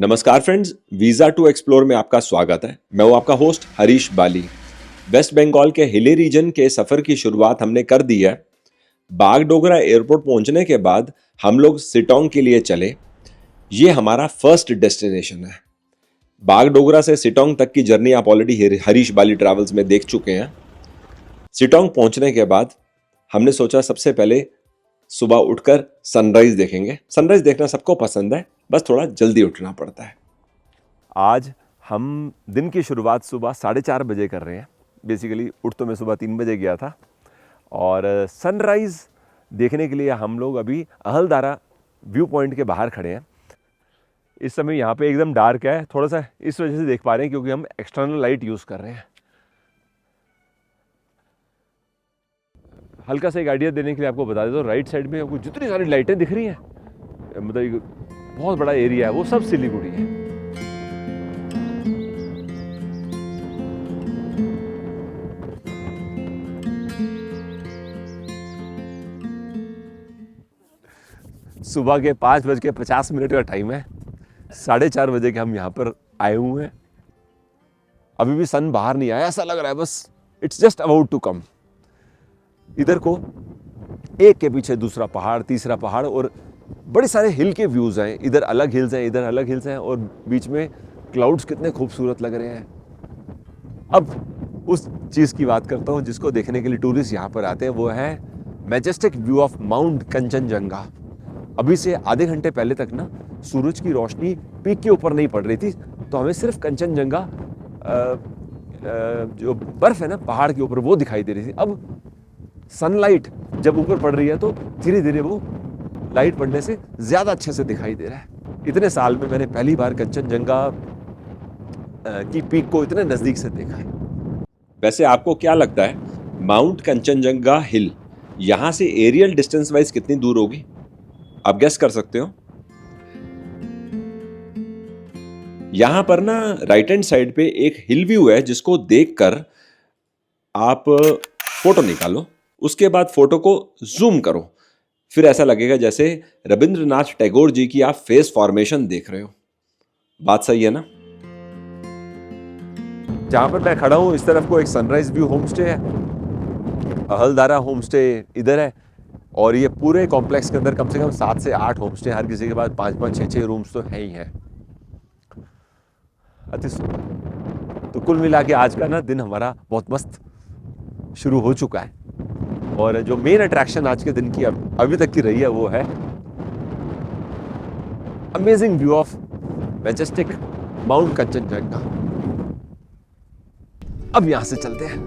नमस्कार friends, visa to explore में आपका स्वागत है। मैं हूं आपका होस्ट हरीश बाली। वेस्ट बंगाल के हिली रीजन के सफ़र की शुरुआत हमने कर दी है। बागडोगरा एयरपोर्ट पहुंचने के बाद हम लोग सिटोंग के लिए चले। ये हमारा फर्स्ट डेस्टिनेशन है। बागडोगरा से सिटोंग तक की जर्नी आप ऑलरेडी हरीश बाली ट्रैवल्स में देख चुके हैं। सिटोंग पहुंचने के बाद हमने सोचा सबसे पहले सुबह उठकर सनराइज देखेंगे। सनराइज देखना सबको पसंद है, बस थोड़ा जल्दी उठना पड़ता है। आज हम दिन की शुरुआत सुबह 4:30 बजे कर रहे हैं। बेसिकली उठ तो मैं सुबह 3 बजे गया था और सनराइज़ देखने के लिए हम लोग अभी अहलदारा व्यू पॉइंट के बाहर खड़े हैं। इस समय यहाँ पे एकदम डार्क है, थोड़ा सा इस वजह से देख पा रहे हैं क्योंकि हम एक्सटर्नल लाइट यूज़ कर रहे हैं। हल्का सा एक आइडिया देने के लिए आपको बता देता हूँ, राइट साइड में आपको जितनी सारी लाइटें दिख रही हैं, मतलब बहुत बड़ा एरिया है, वो सब सिलीगुड़ी है। सुबह के 5:50 का टाइम है। 4:30 बजे के हम यहाँ पर आए हुए हैं। अभी भी सन बाहर नहीं आया, ऐसा लग रहा है बस it's just about to come. इधर को एक के पीछे दूसरा पहाड़, तीसरा पहाड़ और बड़े सारे हिल के व्यूज हैं। इधर अलग हिल्स हैं, इधर अलग हिल्स हैं और बीच में क्लाउड्स कितने खूबसूरत लग रहे हैं। अब उस चीज़ की बात करता हूँ जिसको देखने के लिए टूरिस्ट यहाँ पर आते हैं, वो है majestic view of mount Kanchenjunga. अभी से आधे घंटे पहले तक ना सूरज की रोशनी पीक के ऊपर नहीं पड़ रही थी, तो हमें सिर्फ कंचनजंगा जो बर्फ है ना पहाड़ के ऊपर, वो दिखाई दे रही थी। अब सनलाइट जब ऊपर पड़ रही है तो धीरे धीरे वो लाइट पड़ने से ज़्यादा अच्छे से दिखाई दे रहा है। इतने साल में मैंने पहली बार कंचनजंगा की पीक को इतने नज़दीक से देखा है। वैसे आपको क्या लगता है, माउंट कंचनजंगा हिल यहाँ से एरियल डिस्टेंस वाइज कितनी दूर होगी? आप गेस कर सकते हो। यहां पर ना राइट हैंड साइड पे एक हिल व्यू है जिसको देखकर आप फोटो निकालो, उसके बाद फोटो को जूम करो, फिर ऐसा लगेगा जैसे रविंद्रनाथ टैगोर जी की आप फेस फॉर्मेशन देख रहे हो। बात सही है ना? जहां पर मैं खड़ा हूं इस तरफ को एक सनराइज व्यू होम स्टे है, अहलदारा होम स्टे इधर है और ये पूरे कॉम्प्लेक्स के अंदर कम से कम 7 से 8 होम स्टे, हर किसी के पास 5-5, 6-6 रूम्स तो है ही हैं। तो कुल मिला के आज का ना दिन हमारा बहुत मस्त शुरू हो चुका है और जो मेन अट्रैक्शन आज के दिन की अभी तक की रही है वो है amazing view of majestic mount Kanchenjunga. अब यहां से चलते हैं।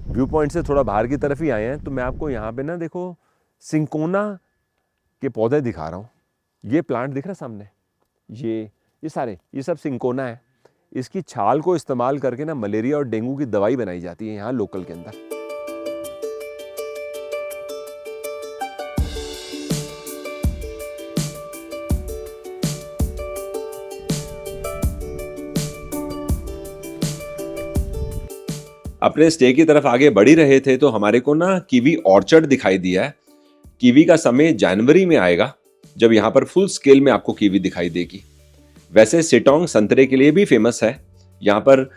व्यू पॉइंट से थोड़ा बाहर की तरफ ही आए हैं, तो मैं आपको यहाँ पे ना देखो सिंकोना के पौधे दिखा रहा हूँ। ये प्लांट दिख रहा है सामने, ये सब सिंकोना है। इसकी छाल को इस्तेमाल करके ना मलेरिया और डेंगू की दवाई बनाई जाती है यहाँ लोकल के अंदर। अपने स्टे की तरफ आगे बढ़ ही रहे थे तो हमारे को ना कीवी ऑर्चर्ड दिखाई दिया है। कीवी का समय जनवरी में आएगा जब यहाँ पर फुल स्केल में आपको कीवी दिखाई देगी। वैसे सिटोंग संतरे के लिए भी फेमस है, यहाँ पर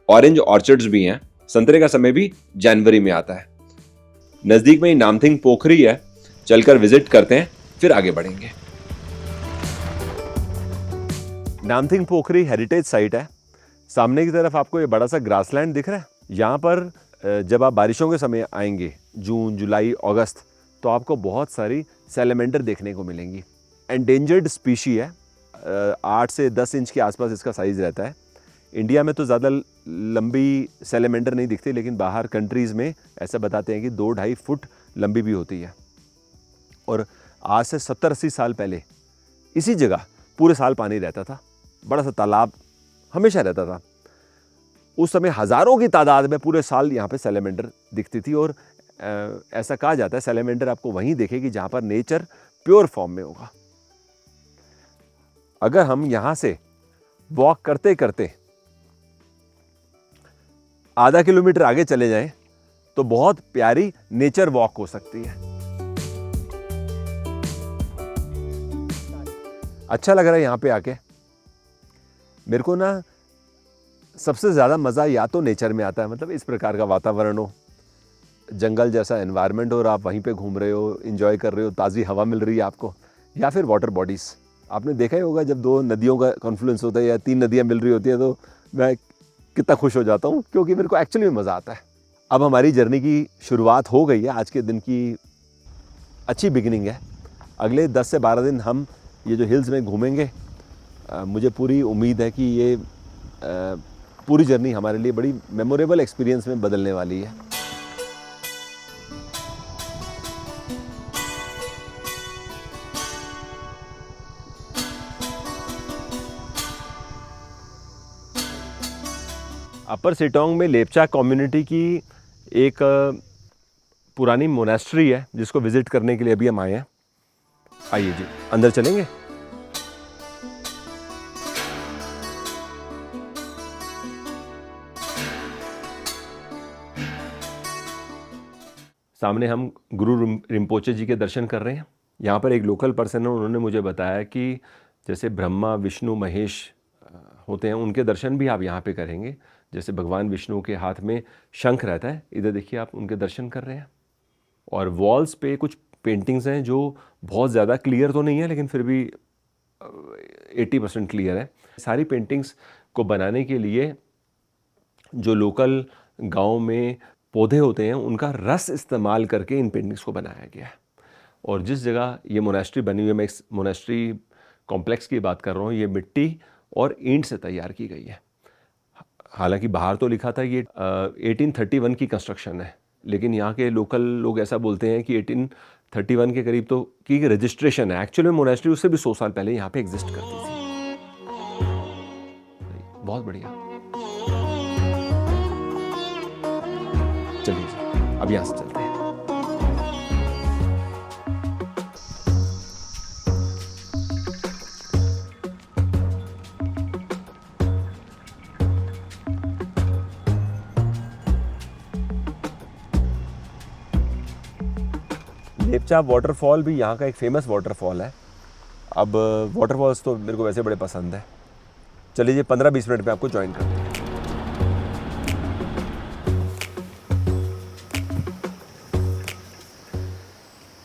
ऑरेंज ऑर्चर्ड्स भी हैं। संतरे का समय भी जनवरी में आता है। नजदीक में ही नामथिंग पोखरी है, चलकर विजिट करते हैं फिर आगे बढ़ेंगे। नामथिंग पोखरी हेरिटेज साइट है। सामने की तरफ आपको ये बड़ा सा ग्रासलैंड दिख रहा है। यहाँ पर जब आप बारिशों के समय आएंगे, जून, जुलाई, अगस्त, तो आपको बहुत सारी सैलेमेंडर देखने को मिलेंगी। एंडेंजर्ड स्पीशी है, 8 से 10 इंच के आसपास इसका साइज़ रहता है। इंडिया में तो ज़्यादा लंबी सैलेमेंडर नहीं दिखती, लेकिन बाहर कंट्रीज़ में ऐसा बताते हैं कि 2-2.5 फुट लंबी भी होती है। और आज से 70-80 साल पहले इसी जगह पूरे साल पानी रहता था, बड़ा सा तालाब हमेशा रहता था। उस समय हज़ारों की तादाद में पूरे साल यहाँ पे सैलेमेंडर दिखती थी और ऐसा कहा जाता है सैलेमेंडर आपको वहीं देखेगी जहाँ पर नेचर प्योर फॉर्म में होगा। अगर हम यहाँ से वॉक करते करते आधा किलोमीटर आगे चले जाएं तो बहुत प्यारी नेचर वॉक हो सकती है। अच्छा लग रहा है यहाँ पे आके। मेरे को ना सबसे ज़्यादा मज़ा या तो नेचर में आता है, मतलब इस प्रकार का वातावरण हो, जंगल जैसा एनवायरनमेंट हो और आप वहीं पे घूम रहे हो, एंजॉय कर रहे हो, ताज़ी हवा मिल रही है आपको, या फिर वाटर बॉडीज़। आपने देखा ही होगा जब दो नदियों का कॉन्फ्लुएंस होता है या तीन नदियाँ मिल रही होती हैं तो मैं कितना खुश हो जाता हूँ, क्योंकि मेरे को एक्चुअली में मज़ा आता है। अब हमारी जर्नी की शुरुआत हो गई है, आज के दिन की अच्छी बिगिनिंग है। अगले 10 से 12 दिन हम ये जो हिल्स में घूमेंगे। मुझे पूरी उम्मीद है कि ये पूरी जर्नी हमारे लिए बड़ी मेमोरेबल एक्सपीरियंस में बदलने वाली है। अपर सिटोंग में लेप्चा कम्युनिटी की एक पुरानी मोनेस्ट्री है जिसको विजिट करने के लिए अभी हम आए हैं। आइए जी, अंदर चलेंगे। सामने हम गुरु रिम्पोचे जी के दर्शन कर रहे हैं। यहाँ पर एक लोकल पर्सन है, उन्होंने मुझे बताया कि जैसे ब्रह्मा विष्णु महेश होते हैं, उनके दर्शन भी आप यहाँ पे करेंगे। जैसे भगवान विष्णु के हाथ में शंख रहता है, इधर देखिए आप उनके दर्शन कर रहे हैं। और वॉल्स पे कुछ पेंटिंग्स हैं जो बहुत ज़्यादा क्लियर तो नहीं है, लेकिन फिर भी 80% क्लियर है। सारी पेंटिंग्स को बनाने के लिए जो लोकल गांव में पौधे होते हैं उनका रस इस्तेमाल करके इन पेंटिंग्स को बनाया गया है। और जिस जगह ये मोनेस्ट्री बनी हुई है, मैं इस मोनेस्ट्री कॉम्प्लेक्स की बात कर रहा हूँ, ये मिट्टी और ईंट से तैयार की गई है। हालांकि बाहर तो लिखा था ये 1831 की कंस्ट्रक्शन है, लेकिन यहाँ के लोकल लोग ऐसा बोलते हैं कि 1831 के करीब तो की रजिस्ट्रेशन है। एक्चुअली मोनेस्ट्री उससे भी 100 साल पहले यहाँ पे एग्जिस्ट करती थी। बहुत बढ़िया। चलिए अब यहाँ से चलते हैं। लेप्चा वाटरफॉल भी यहाँ का एक फेमस वाटरफॉल है। अब वाटरफॉल्स तो मेरे को वैसे बड़े पसंद है। चलिए 15-20 मिनट में आपको ज्वाइन करते हैं।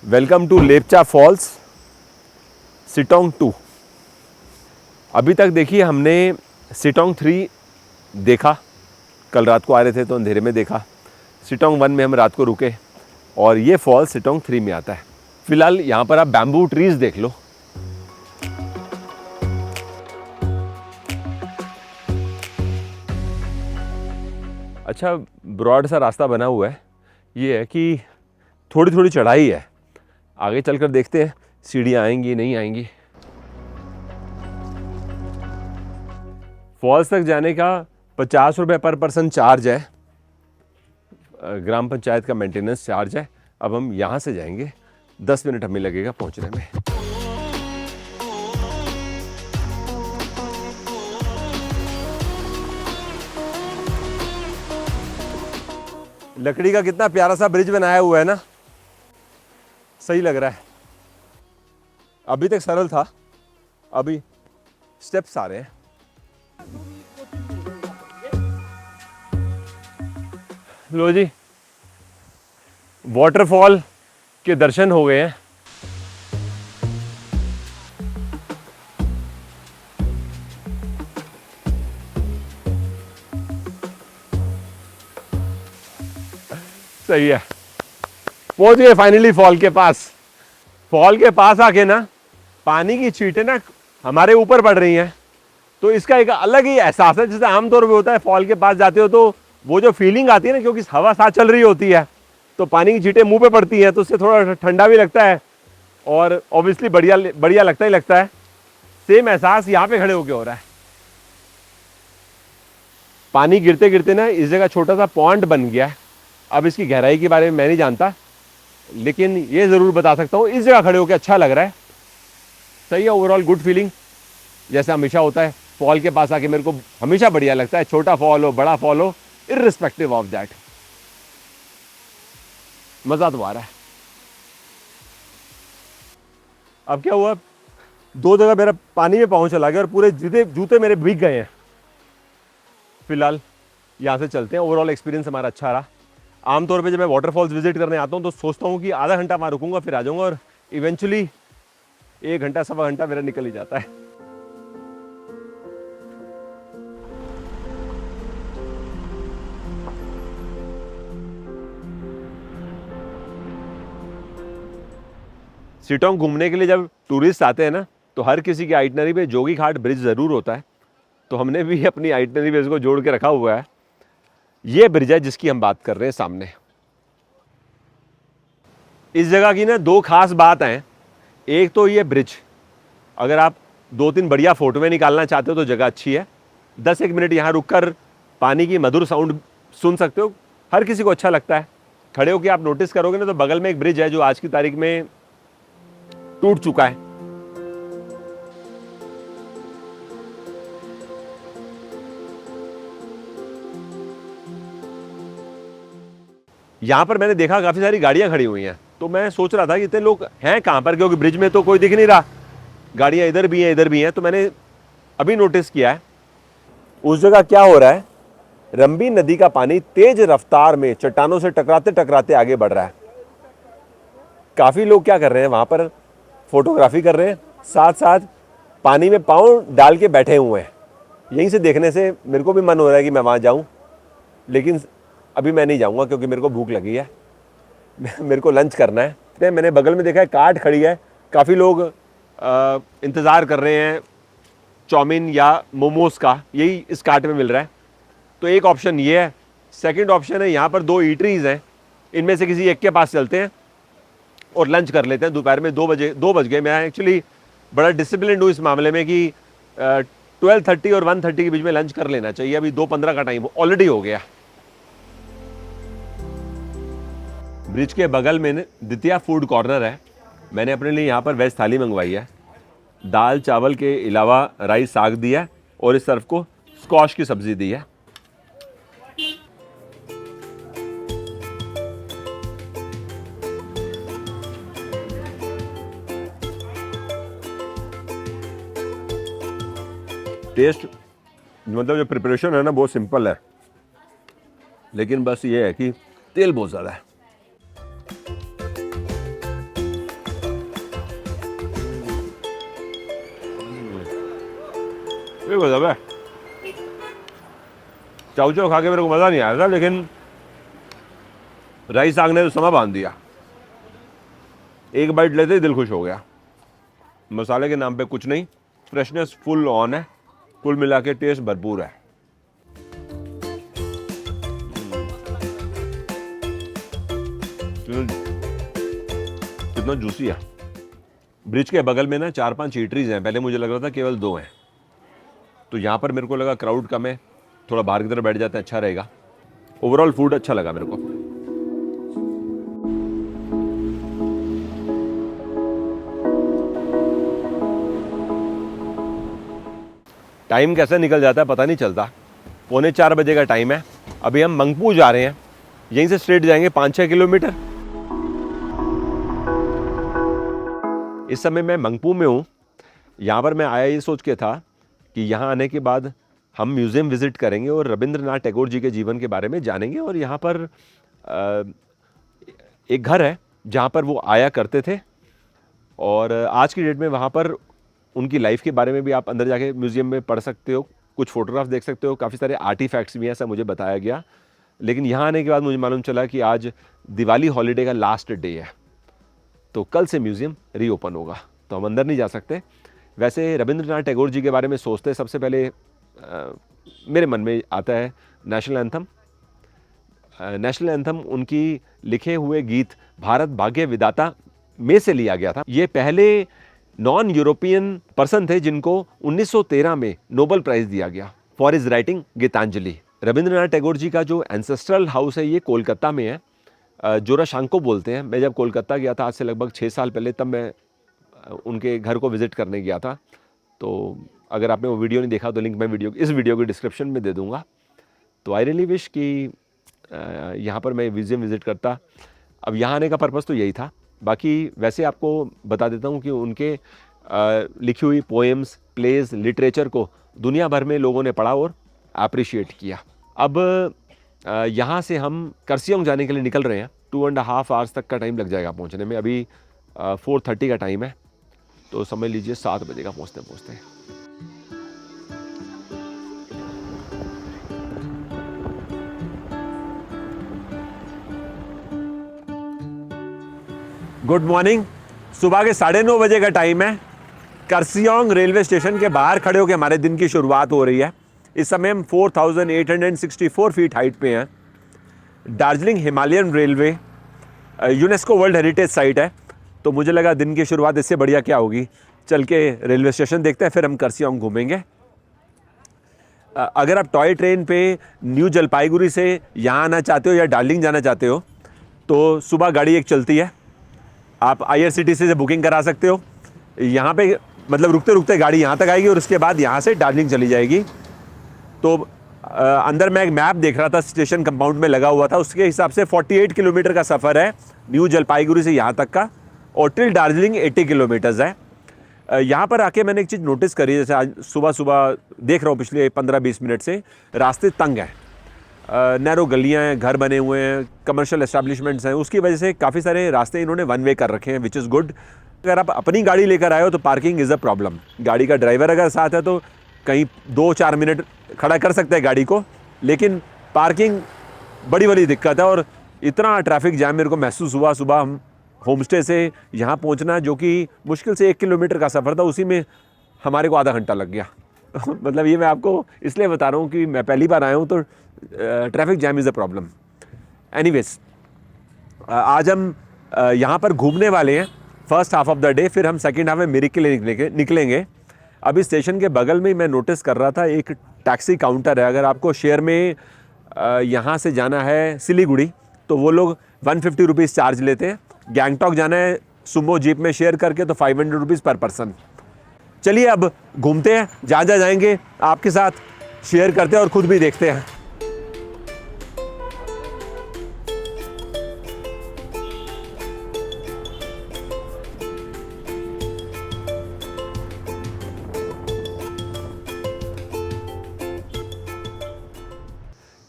Welcome to Lepcha falls Sittong 2। अभी तक देखिए हमने सिटोंग 3 देखा, कल रात को आ रहे थे तो अंधेरे में देखा। सिटोंग 1 में हम रात को रुके और ये फॉल सिटोंग 3 में आता है। फिलहाल यहाँ पर आप बैम्बू ट्रीज देख लो। अच्छा, ब्रॉड सा रास्ता बना हुआ है। ये है कि थोड़ी थोड़ी चढ़ाई है, आगे चलकर देखते हैं सीढ़ियाँ आएंगी नहीं आएंगी। फॉल्स तक जाने का 50 रुपये पर पर्सन चार्ज है, ग्राम पंचायत का मेंटेनेंस चार्ज है। अब हम यहाँ से जाएंगे, 10 मिनट हमें लगेगा पहुँचने में। लकड़ी का कितना प्यारा सा ब्रिज बनाया हुआ है ना, सही लग रहा है। अभी तक सरल था, अभी स्टेप्स आ रहे हैं। लो जी, वाटरफॉल के दर्शन हो गए हैं। सही है, पहुंच गए फाइनली फॉल के पास। फॉल के पास आके ना पानी की छींटें ना हमारे ऊपर पड़ रही हैं, तो इसका एक अलग ही एहसास है। जैसे आमतौर पे होता है, फॉल के पास जाते हो तो वो जो फीलिंग आती है ना, क्योंकि हवा साथ चल रही होती है तो पानी की छींटें मुंह पे पड़ती हैं, तो उससे थोड़ा ठंडा भी लगता है और ऑब्वियसली बढ़िया लगता ही लगता है। सेम एहसास यहाँ पे खड़े होके हो रहा है। पानी गिरते गिरते ना इस जगह छोटा सा पॉन्ड बन गया है। अब इसकी गहराई के बारे में मैं नहीं जानता, लेकिन ये ज़रूर बता सकता हूँ इस जगह खड़े होकर अच्छा लग रहा है। सही है, ओवरऑल गुड फीलिंग। जैसे हमेशा होता है, फॉल के पास आके मेरे को हमेशा बढ़िया लगता है, छोटा फॉल हो बड़ा फॉल हो, इररिस्पेक्टिव ऑफ दैट, मज़ा तो आ रहा है। अब क्या हुआ, 2 जगह मेरा पानी में पाँव चला गया और पूरे जूते जूते मेरे भीग गए हैं। फिलहाल यहाँ से चलते हैं। ओवरऑल एक्सपीरियंस हमारा अच्छा रहा। आमतौर पे जब मैं वाटरफॉल्स विजिट करने आता हूँ तो सोचता हूँ कि आधा घंटा वहाँ रुकूंगा फिर आ जाऊँगा, और इवेंचुअली 1 घंटा सवा घंटा मेरा निकल ही जाता है। सिटोंग घूमने के लिए जब टूरिस्ट आते हैं ना, तो हर किसी की आइटनरी पे जोगी घाट ब्रिज ज़रूर होता है। तो हमने भी अपनी आइटनरी पे इसको जोड़ के रखा हुआ है। ये ब्रिज है जिसकी हम बात कर रहे हैं सामने। इस जगह की ना 2 खास बात हैं। एक तो ये ब्रिज, अगर आप 2-3 बढ़िया फोटोएं निकालना चाहते हो तो जगह अच्छी है। 10-1 मिनट यहाँ रुककर पानी की मधुर साउंड सुन सकते हो, हर किसी को अच्छा लगता है। खड़े होकर आप नोटिस करोगे ना तो बगल में एक ब्रिज है जो आज की तारीख में टूट चुका है। यहां पर मैंने देखा काफी सारी गाड़ियां खड़ी हुई हैं, तो मैं सोच रहा था कि इतने लोग हैं कहां पर, क्योंकि ब्रिज में तो कोई दिख नहीं रहा। गाड़ियां इधर भी हैं इधर भी हैं। तो मैंने अभी नोटिस किया है उस जगह क्या हो रहा है। रंबी नदी का पानी तेज रफ्तार में चट्टानों से टकराते टकराते आगे बढ़ रहा है। काफी लोग क्या कर रहे हैं वहां पर, फोटोग्राफी कर रहे हैं, साथ साथ पानी में पाँव डाल के बैठे हुए हैं। यहीं से देखने से मेरे को भी मन हो रहा है कि मैं वहाँ जाऊँ, लेकिन अभी मैं नहीं जाऊँगा क्योंकि मेरे को भूख लगी है। मेरे को लंच करना है। मैंने बगल में देखा है कार्ट खड़ी है, काफ़ी लोग इंतज़ार कर रहे हैं चाउमीन या मोमोज़ का, यही इस कार्ट में मिल रहा है। तो एक ऑप्शन ये है। सेकंड ऑप्शन है यहाँ पर 2 ईटरीज़ हैं, इनमें से किसी एक के पास चलते हैं और लंच कर लेते हैं। दोपहर में 2 बज गए। मैं एक्चुअली बड़ा डिसिप्लिन हूँ इस मामले में कि 12:30 और 1:30 के बीच में लंच कर लेना चाहिए। अभी 2:15 का टाइम ऑलरेडी हो गया। ब्रिज के बगल में द्वितीया फूड कॉर्नर है। मैंने अपने लिए यहाँ पर वेज थाली मंगवाई है। दाल चावल के अलावा राइस साग दिया है और इस तरफ को स्क्वाश की सब्जी दी है। टेस्ट मतलब जो प्रिपरेशन है ना बहुत सिंपल है, लेकिन बस ये है कि तेल बहुत ज़्यादा है। ये गजब है। चाउ चाउ खा के मेरे को मज़ा नहीं आया था, लेकिन राइस साग ने तो समा बांध दिया। एक बाइट लेते ही दिल खुश हो गया। मसाले के नाम पे कुछ नहीं, फ्रेशनेस फुल ऑन है। कुल मिला के टेस्ट भरपूर है। कितना जूसी है। ब्रिज के बगल में ना 4-5 ईटरीज हैं। पहले मुझे लग रहा था केवल 2 हैं, तो यहाँ पर मेरे को लगा क्राउड कम है, थोड़ा बाहर की तरफ बैठ जाते हैं, अच्छा रहेगा। ओवरऑल फूड अच्छा लगा मेरे को। टाइम कैसे निकल जाता है पता नहीं चलता। 3:45 बजे का टाइम है। अभी हम मंगपू जा रहे हैं, यहीं से स्ट्रेट जाएंगे 5-6 किलोमीटर। इस समय मैं मंगपू में हूँ। यहाँ पर मैं आया ये सोच के था कि यहाँ आने के बाद हम म्यूज़ियम विज़िट करेंगे और रविंद्रनाथ टैगोर जी के जीवन के बारे में जानेंगे। और यहाँ पर एक घर है जहाँ पर वो आया करते थे, और आज की डेट में वहाँ पर उनकी लाइफ के बारे में भी आप अंदर जाके म्यूज़ियम में पढ़ सकते हो, कुछ फोटोग्राफ देख सकते हो, काफ़ी सारे आर्टिफैक्ट्स भी हैं, ऐसा मुझे बताया गया। लेकिन यहाँ आने के बाद मुझे मालूम चला कि आज दिवाली हॉलीडे का लास्ट डे है, तो कल से म्यूज़ियम रीओपन होगा, तो हम अंदर नहीं जा सकते। वैसे रविंद्रनाथ टैगोर जी के बारे में सोचते सबसे पहले मेरे मन में आता है नेशनल एंथम। नेशनल एंथम उनकी लिखे हुए गीत भारत भाग्य विधाता में से लिया गया था। ये पहले नॉन यूरोपियन पर्सन थे जिनको 1913 में नोबेल प्राइज दिया गया for his writing Gitanjali. Rabindranath Tagore ji का जो एंसेस्ट्रल हाउस है ये कोलकाता में है, जोराशांको बोलते हैं। मैं जब कोलकाता गया था आज से लगभग 6 साल पहले, तब मैं उनके घर को विज़िट करने गया था। तो अगर आपने वो वीडियो नहीं देखा तो लिंक मैं इस वीडियो के डिस्क्रिप्शन में दे दूँगा। तो आई रियली विश कि यहाँ पर मैं म्यूज़ियम विज़िट करता। अब यहाँ आने का पर्पज़ तो यही था। बाकी वैसे आपको बता देता हूँ कि उनके लिखी हुई पोएम्स, प्लेज, लिटरेचर को दुनिया भर में लोगों ने पढ़ा और अप्रिशिएट किया। अब यहाँ से हम कर्सियोंग जाने के लिए निकल रहे हैं। 2.5 आवर्स तक का टाइम लग जाएगा पहुँचने में। अभी 4:30 का टाइम है, तो समझ लीजिए 7 बजे का पहुँचते पहुँचते। Good morning. सुबह के 9:30 बजे का टाइम है। कर्सियोंग रेलवे स्टेशन के बाहर खड़े होकर हमारे दिन की शुरुआत हो रही है। इस समय हम 4864 फीट हाइट पे हैं। Darjeeling Himalayan railway UNESCO world heritage site है, तो मुझे लगा दिन की शुरुआत इससे बढ़िया क्या होगी। चल के रेलवे स्टेशन देखते हैं, फिर हम कर्सियोंग घूमेंगे। अगर आप टॉय ट्रेन पे न्यू जलपाईगुड़ी से यहाँ आना चाहते हो या दार्जिलिंग जाना चाहते हो, तो सुबह गाड़ी एक चलती है, आप IRCTC से बुकिंग करा सकते हो। यहाँ पे मतलब रुकते रुकते गाड़ी यहाँ तक आएगी और उसके बाद यहाँ से दार्जिलिंग चली जाएगी। तो अंदर मैं एक मैप देख रहा था, स्टेशन कंपाउंड में लगा हुआ था, उसके हिसाब से 48 किलोमीटर का सफ़र है न्यू जलपाईगुड़ी से यहाँ तक का, और टिल दार्जिलिंग 80 किलोमीटर्स है। यहाँ पर आके मैंने एक चीज़ नोटिस करी, जैसे आज सुबह सुबह देख रहा हूँ पिछले 15-20 मिनट से, रास्ते तंग हैं, नैरो गलियाँ हैं, घर बने हुए हैं, कमर्शियल एस्टैब्लिशमेंट्स हैं, उसकी वजह से काफ़ी सारे रास्ते इन्होंने वन वे कर रखे हैं, विच इज़ गुड। अगर आप अपनी गाड़ी लेकर आए हो तो पार्किंग इज़ अ प्रॉब्लम। गाड़ी का ड्राइवर अगर साथ है तो कहीं 2-4 मिनट खड़ा कर सकते हैं गाड़ी को, लेकिन पार्किंग बड़ी दिक्कत है। और इतना ट्रैफिक जैम मेरे को महसूस हुआ सुबह। हम होम स्टे से यहाँ पहुँचना, जो कि मुश्किल से 1 किलोमीटर का सफ़र था, उसी में हमारे को आधा घंटा लग गया। मतलब ये मैं आपको इसलिए बता रहा हूँ कि मैं पहली बार आया हूँ, तो traffic jam is a problem. Anyways, आज हम यहाँ पर घूमने वाले हैं first half of the day, फिर हम सेकंड हाफ में मिरिक के लिए निकलेंगे। अभी स्टेशन के बगल में मैं नोटिस कर रहा था, एक टैक्सी काउंटर है। अगर आपको शेयर में यहाँ से जाना है सिलीगुड़ी, तो वो लोग 150 रुपीज़ चार्ज लेते हैं। गैंगटॉक जाना है सुमो जीप में शेयर करके, तो 500 रुपीज़ पर पर्सन। चलिए अब घूमते हैं, जहाँ जाएंगे आपके साथ शेयर करते हैं और ख़ुद भी देखते हैं।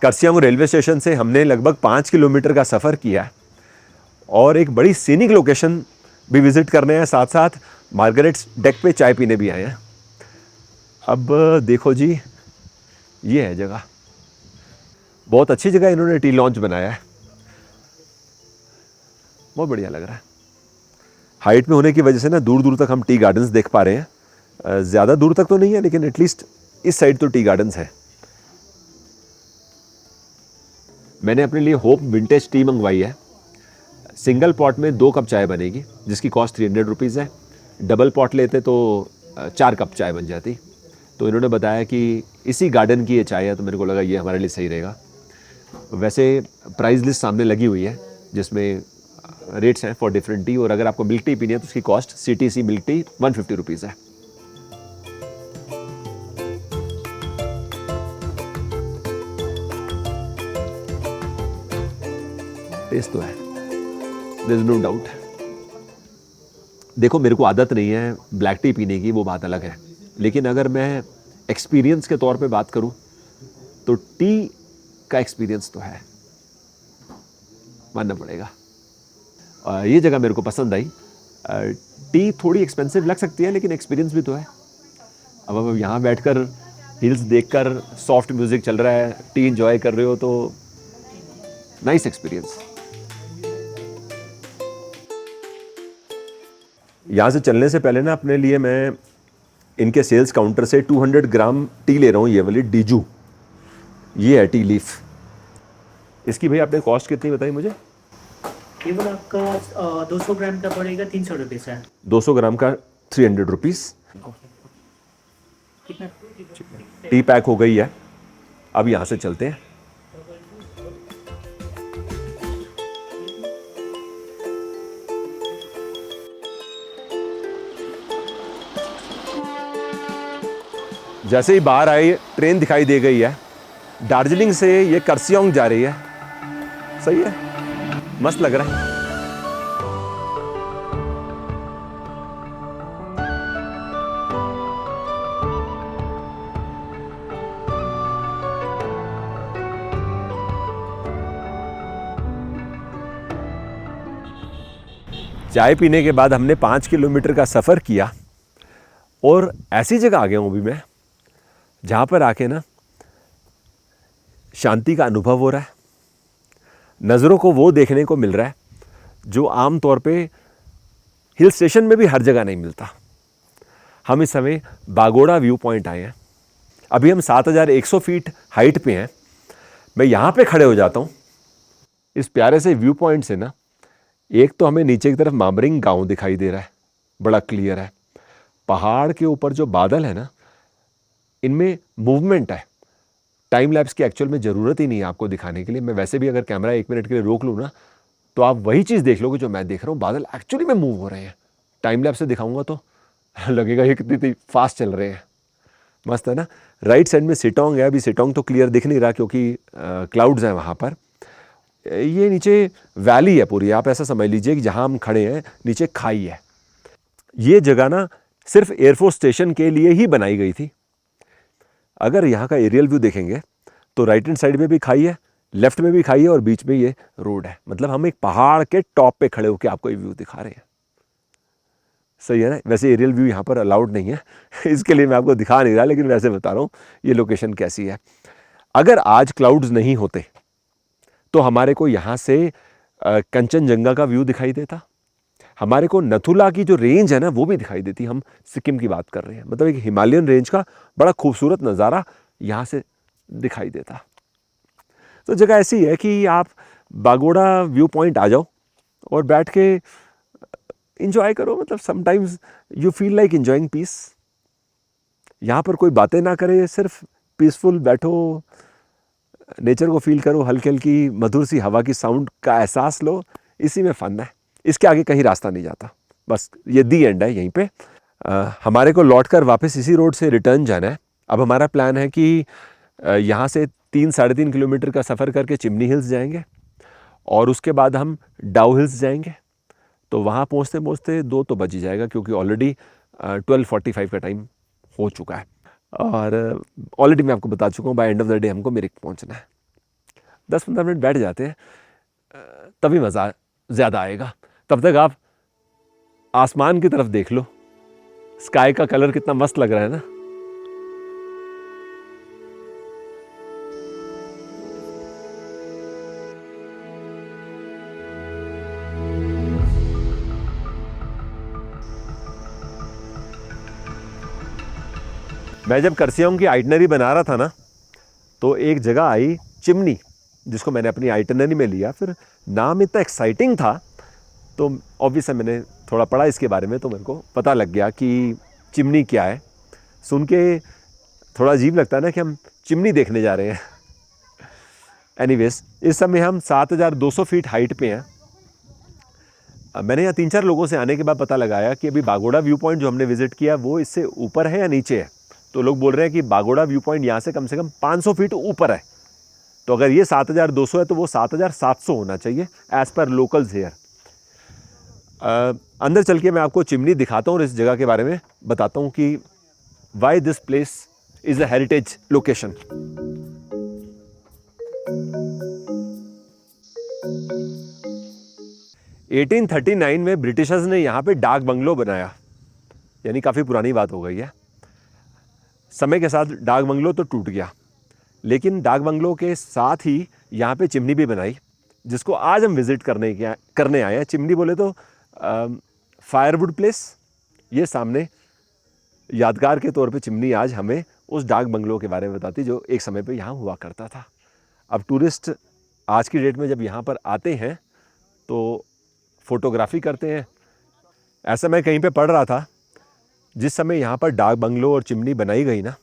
कर्सियोंग रेलवे स्टेशन से हमने लगभग 5 किलोमीटर का सफ़र किया और एक बड़ी सीनिक लोकेशन भी विज़िट करने हैं, साथ साथ मार्गरेट्स डेक पे चाय पीने भी आए हैं। अब देखो जी, ये है जगह, बहुत अच्छी जगह इन्होंने टी लॉन्च बनाया है, बहुत बढ़िया लग रहा है। हाइट में होने की वजह से ना दूर दूर तक हम टी गार्डन्स देख पा रहे हैं। ज़्यादा दूर तक तो नहीं है, लेकिन एटलीस्ट इस साइड तो टी गार्डन्स है। मैंने अपने लिए होप विंटेज टी मंगवाई है। सिंगल पॉट में 2 कप चाय बनेगी, जिसकी कॉस्ट 300 रुपीज़ है। डबल पॉट लेते तो 4 कप चाय बन जाती। तो इन्होंने बताया कि इसी गार्डन की ये चाय है, तो मेरे को लगा ये हमारे लिए सही रहेगा। वैसे प्राइस लिस्ट सामने लगी हुई है, जिसमें रेट्स हैं फॉर डिफरेंट टी, और अगर आपको मिल्क टी पीनी है तो उसकी cost CTC milk tea 150 rupees है। टेस्ट तो है, देयर इज नो डाउट। देखो, मेरे को आदत नहीं है ब्लैक टी पीने की, वो बात अलग है, लेकिन अगर मैं एक्सपीरियंस के तौर पे बात करूं तो टी का एक्सपीरियंस तो है, मानना पड़ेगा। ये जगह मेरे को पसंद आई। टी थोड़ी एक्सपेंसिव लग सकती है, लेकिन एक्सपीरियंस भी तो है। अब यहाँ बैठकर हिल्स देखकर सॉफ्ट म्यूजिक चल रहा है, टी एंजॉय कर रहे हो, तो नाइस एक्सपीरियंस। यहाँ से चलने से पहले ना अपने लिए मैं इनके सेल्स काउंटर से 200 ग्राम टी ले रहा हूँ, ये वाली डीजू, ये है टी लीफ। इसकी भाई आपने कॉस्ट कितनी बताई मुझे? ये वाला आपका 200 ग्राम का पड़ेगा 300 रुपीज़ है। 200 ग्राम का 300 रुपीज़। कितना? टी पैक हो गई है। अब यहाँ से चलते हैं। जैसे ही बाहर आए, ट्रेन दिखाई दे गई है। दार्जिलिंग से ये कर्सियोंग जा रही है। सही है, मस्त लग रहा है। चाय पीने के बाद हमने 5 किलोमीटर का सफ़र किया और ऐसी जगह आ गया हूँ अभी मैं जहाँ पर आके ना शांति का अनुभव हो रहा है। नज़रों को वो देखने को मिल रहा है जो आम तौर पे हिल स्टेशन में भी हर जगह नहीं मिलता। हम इस समय बागोड़ा व्यू पॉइंट आए हैं। अभी हम 7100 फीट हाइट पे हैं। मैं यहाँ पे खड़े हो जाता हूँ। इस प्यारे से व्यू पॉइंट से ना एक तो हमें नीचे की तरफ मामरिंग गांव दिखाई दे रहा है, बड़ा क्लियर है। पहाड़ के ऊपर जो बादल है ना, इनमें मूवमेंट है। टाइम लैप्स की एक्चुअल में ज़रूरत ही नहीं है आपको दिखाने के लिए। मैं वैसे भी अगर कैमरा 1 मिनट के लिए रोक लूँ ना, तो आप वही चीज़ देख लोगे जो मैं देख रहा हूँ। बादल एक्चुअली में मूव हो रहे हैं। टाइम लैप्स से दिखाऊंगा तो लगेगा ये कितनी फास्ट चल रहे हैं। मस्त है ना। राइट साइड में सिटोंग है। अभी सिटोंग तो क्लियर दिख नहीं रहा क्योंकि क्लाउड्स हैं वहाँ पर। ये नीचे वैली है पूरी। आप ऐसा समझ लीजिए कि जहाँ हम खड़े हैं नीचे खाई है। ये जगह ना सिर्फ एयरफोर्स स्टेशन के लिए ही बनाई गई थी। अगर यहाँ का एरियल व्यू देखेंगे तो राइट हैंड साइड में भी खाई है, लेफ्ट में भी खाई है और बीच में ये रोड है। मतलब हम एक पहाड़ के टॉप पे खड़े होकर आपको ये व्यू दिखा रहे हैं। सही है ना। वैसे एरियल व्यू यहाँ पर अलाउड नहीं है इसके लिए मैं आपको दिखा नहीं रहा, लेकिन वैसे बता रहा हूँ ये लोकेशन कैसी है। अगर आज क्लाउड्स नहीं होते तो हमारे को यहाँ से कंचनजंगा का व्यू दिखाई देता। हमारे को नथुला की जो रेंज है ना वो भी दिखाई देती। हम सिक्किम की बात कर रहे हैं। मतलब एक हिमालयन रेंज का बड़ा खूबसूरत नज़ारा यहाँ से दिखाई देता। तो जगह ऐसी है कि आप बागोड़ा व्यू पॉइंट आ जाओ और बैठ के इंजॉय करो। मतलब sometimes you feel like enjoying peace. यहाँ पर कोई बातें ना करे, सिर्फ पीसफुल बैठो, नेचर को फील करो, हल्की हल्की मधुर सी हवा की साउंड का एहसास लो। इसी में फ़न है। इसके आगे कहीं रास्ता नहीं जाता। बस ये दी एंड है यहीं पे। हमारे को लौटकर वापस इसी रोड से रिटर्न जाना है। अब हमारा प्लान है कि यहाँ से 3-3.5 किलोमीटर का सफ़र करके चिमनी हिल्स जाएंगे और उसके बाद हम डाउ हिल्स जाएंगे। तो वहाँ पहुँचते पहुँचते 2 तो बज ही जाएगा क्योंकि ऑलरेडी 12:45 का टाइम हो चुका है। और ऑलरेडी मैं आपको बता चुका हूँ by end of the day हमको मिरिक पहुँचना है। 10-15 मिनट बैठ जाते हैं, तभी मज़ा ज़्यादा आएगा। तब तक आप आसमान की तरफ देख लो। स्काई का कलर कितना मस्त लग रहा है ना। मैं जब कर्सियोंग की आइटनरी बना रहा था ना, तो एक जगह आई चिमनी, जिसको मैंने अपनी आइटनरी में लिया। फिर नाम इतना एक्साइटिंग था तो ऑब्वियसली मैंने थोड़ा पढ़ा इसके बारे में, तो मेरे को पता लग गया कि चिमनी क्या है। सुन के थोड़ा अजीब लगता है ना कि हम चिमनी देखने जा रहे हैं। एनीवेज, इस समय हम 7200 फीट हाइट पे हैं। मैंने यहाँ 3-4 लोगों से आने के बाद पता लगाया कि अभी बागोड़ा व्यू पॉइंट जो हमने विजिट किया वो इससे ऊपर है या नीचे है। तो लोग बोल रहे हैं कि बागोड़ा व्यू पॉइंट यहाँ से कम 500 फीट ऊपर है। तो अगर ये 7200 है तो वो 7700 होना चाहिए एज पर लोकल्स हेयर। अंदर चल के मैं आपको चिमनी दिखाता हूँ और इस जगह के बारे में बताता हूँ कि why this place is a heritage location. Eighteen 1839 में ब्रिटिशर्स ने यहाँ पे डाक बंगलो बनाया, यानी काफ़ी पुरानी बात हो गई है। समय के साथ डाक बंगलो तो टूट गया, लेकिन डाक बंगलो के साथ ही यहाँ पे चिमनी भी बनाई, जिसको आज हम विज़िट करने आए हैं। चिमनी बोले तो फायरवुड प्लेस। ये सामने यादगार के तौर पे चिमनी आज हमें उस डाक बंगलो के बारे में बताती जो एक समय पे यहाँ हुआ करता था। अब टूरिस्ट आज की डेट में जब यहाँ पर आते हैं तो फोटोग्राफी करते हैं। ऐसा मैं कहीं पे पढ़ रहा था, जिस समय यहाँ पर डाक बंगलो और चिमनी बनाई गई ना,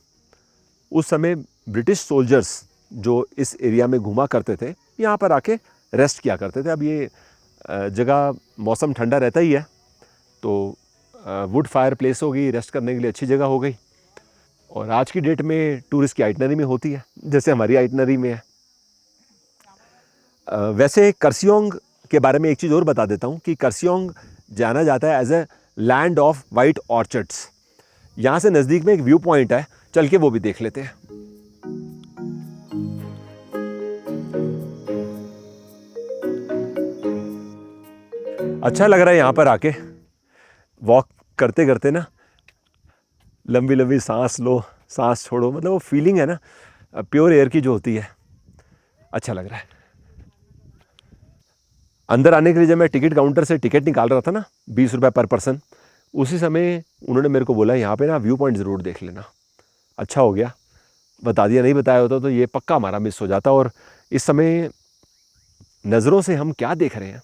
उस समय ब्रिटिश सोल्जर्स जो इस एरिया में घूमा करते थे यहाँ पर आके रेस्ट किया करते थे। अब ये जगह मौसम ठंडा रहता ही है, तो वुड फायर प्लेस हो गई, रेस्ट करने के लिए अच्छी जगह हो गई। और आज की डेट में टूरिस्ट की आइटनरी में होती है, जैसे हमारी आइटनरी में है। वैसे कर्सियोंग के बारे में एक चीज़ और बता देता हूँ कि कर्सियोंग जाना जाता है as a land of white orchards. यहाँ से नज़दीक में एक व्यू पॉइंट है, चल के वो भी देख लेते हैं। अच्छा लग रहा है यहाँ पर आके वॉक करते करते ना, लंबी लंबी सांस लो, सांस छोड़ो, मतलब वो फीलिंग है ना प्योर एयर की जो होती है, अच्छा लग रहा है। अंदर आने के लिए जब मैं टिकट काउंटर से टिकट निकाल रहा था ना, 20 रुपये पर पर्सन, उसी समय उन्होंने मेरे को बोला यहाँ पे ना व्यू पॉइंट ज़रूर देख लेना। अच्छा हो गया बता दिया, नहीं बताया होता तो ये पक्का हमारा मिस हो जाता। और इस समय नज़रों से हम क्या देख रहे हैं,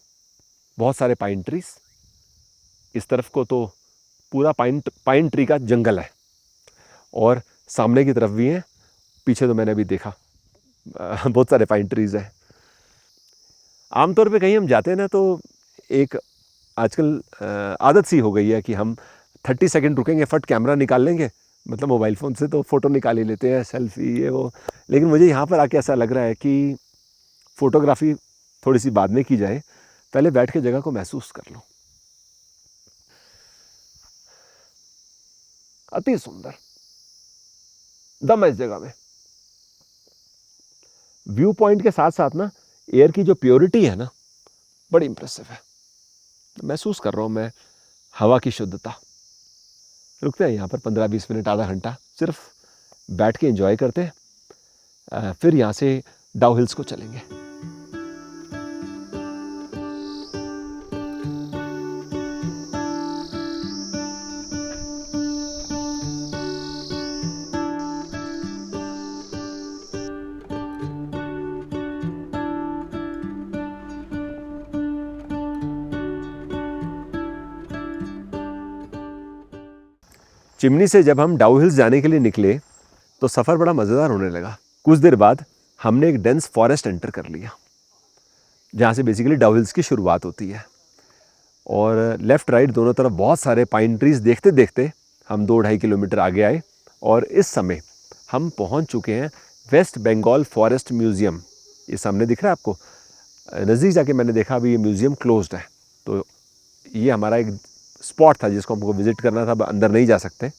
बहुत सारे पाइन ट्रीज, इस तरफ को तो पूरा पाइन ट्री का जंगल है, और सामने की तरफ भी है, पीछे तो मैंने अभी देखा बहुत सारे पाइन ट्रीज हैं। आमतौर पे कहीं हम जाते हैं ना तो एक आजकल आदत सी हो गई है कि हम 30 सेकंड रुकेंगे, फट कैमरा निकाल लेंगे, मतलब मोबाइल फ़ोन से तो फ़ोटो निकाल ही लेते हैं, सेल्फी ये वो। लेकिन मुझे यहाँ पर आके ऐसा लग रहा है कि फ़ोटोग्राफी थोड़ी सी बाद में की जाए, पहले बैठ के जगह को महसूस कर लो। अति सुंदर दम है इस जगह में। व्यू पॉइंट के साथ साथ ना एयर की जो प्योरिटी है ना, बड़ी इंप्रेसिव है। महसूस कर रहा हूँ मैं हवा की शुद्धता। रुकते हैं यहाँ पर 15-20 मिनट, आधा घंटा, सिर्फ बैठ के एंजॉय करते हैं, फिर यहाँ से डाउ हिल्स को चलेंगे। चिमनी से जब हम डाउ हिल्स जाने के लिए निकले तो सफ़र बड़ा मज़ेदार होने लगा। कुछ देर बाद हमने एक डेंस फॉरेस्ट एंटर कर लिया, जहाँ से बेसिकली डाउ हिल्स की शुरुआत होती है। और लेफ़्ट राइट दोनों तरफ बहुत सारे पाइन ट्रीज़ देखते देखते हम 2-2.5 किलोमीटर आगे आए, और इस समय हम पहुँच चुके हैं वेस्ट बंगाल फॉरेस्ट म्यूज़ियम। ये सामने दिख रहा है आपको, नज़दीक जाके मैंने देखा अभी ये म्यूज़ियम क्लोज्ड है, तो ये हमारा एक स्पॉट था जिसको हमको विज़िट करना था। अब अंदर नहीं जा सकते,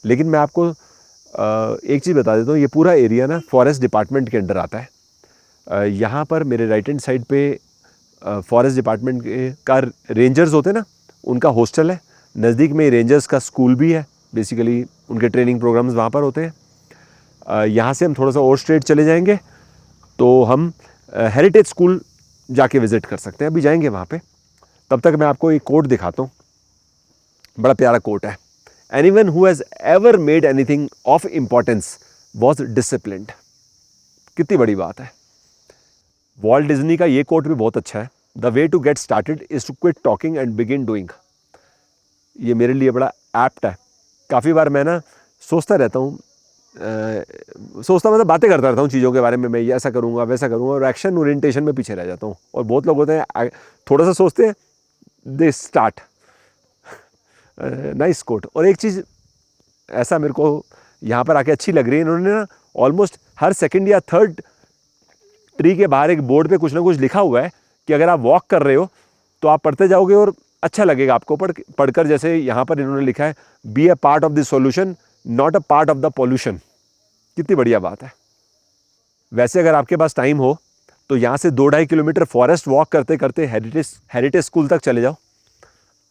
लेकिन मैं आपको एक चीज़ बता देता हूँ, ये पूरा एरिया ना फॉरेस्ट डिपार्टमेंट के अंडर आता है। यहाँ पर मेरे राइट हैंड साइड पे फॉरेस्ट डिपार्टमेंट का रेंजर्स होते हैं ना, उनका हॉस्टल है। नज़दीक में रेंजर्स का स्कूल भी है, बेसिकली उनके ट्रेनिंग प्रोग्राम्स वहाँ पर होते हैं। यहाँ से हम थोड़ा सा और स्ट्रेट चले जाएंगे तो हम हेरिटेज स्कूल जाके विज़िट कर सकते हैं। अभी जाएंगे वहाँ पे, तब तक मैं आपको एक कोट दिखाता हूँ, बड़ा प्यारा कोट है। Anyone who has ever made anything of importance was disciplined. कितनी बड़ी बात है। वॉल्ट डिज्नी का ये कोट भी बहुत अच्छा है, the way to get started is to quit talking and begin doing. ये मेरे लिए बड़ा एप्ट है। काफ़ी बार मैं ना सोचता रहता हूँ, मतलब बातें करता रहता हूँ चीज़ों के बारे में, मैं ये ऐसा करूँगा वैसा करूँगा, और एक्शन ओरिएंटेशन में पीछे रह जाता हूँ। और बहुत लोग होते हैं थोड़ा सा सोचते हैं, दे स्टार्ट। Nice quote. और एक चीज़ ऐसा मेरे को यहाँ पर आके अच्छी लग रही है, इन्होंने ना ऑलमोस्ट हर सेकंड या थर्ड ट्री के बाहर एक बोर्ड पे कुछ ना कुछ लिखा हुआ है कि अगर आप वॉक कर रहे हो तो आप पढ़ते जाओगे और अच्छा लगेगा आपको पढ़कर। जैसे यहाँ पर इन्होंने लिखा है, be a part of the solution not a part of the pollution. कितनी बढ़िया बात है। वैसे अगर आपके पास टाइम हो तो यहाँ से 2-2.5 किलोमीटर फॉरेस्ट वॉक करते करते हेरिटेज स्कूल तक चले जाओ,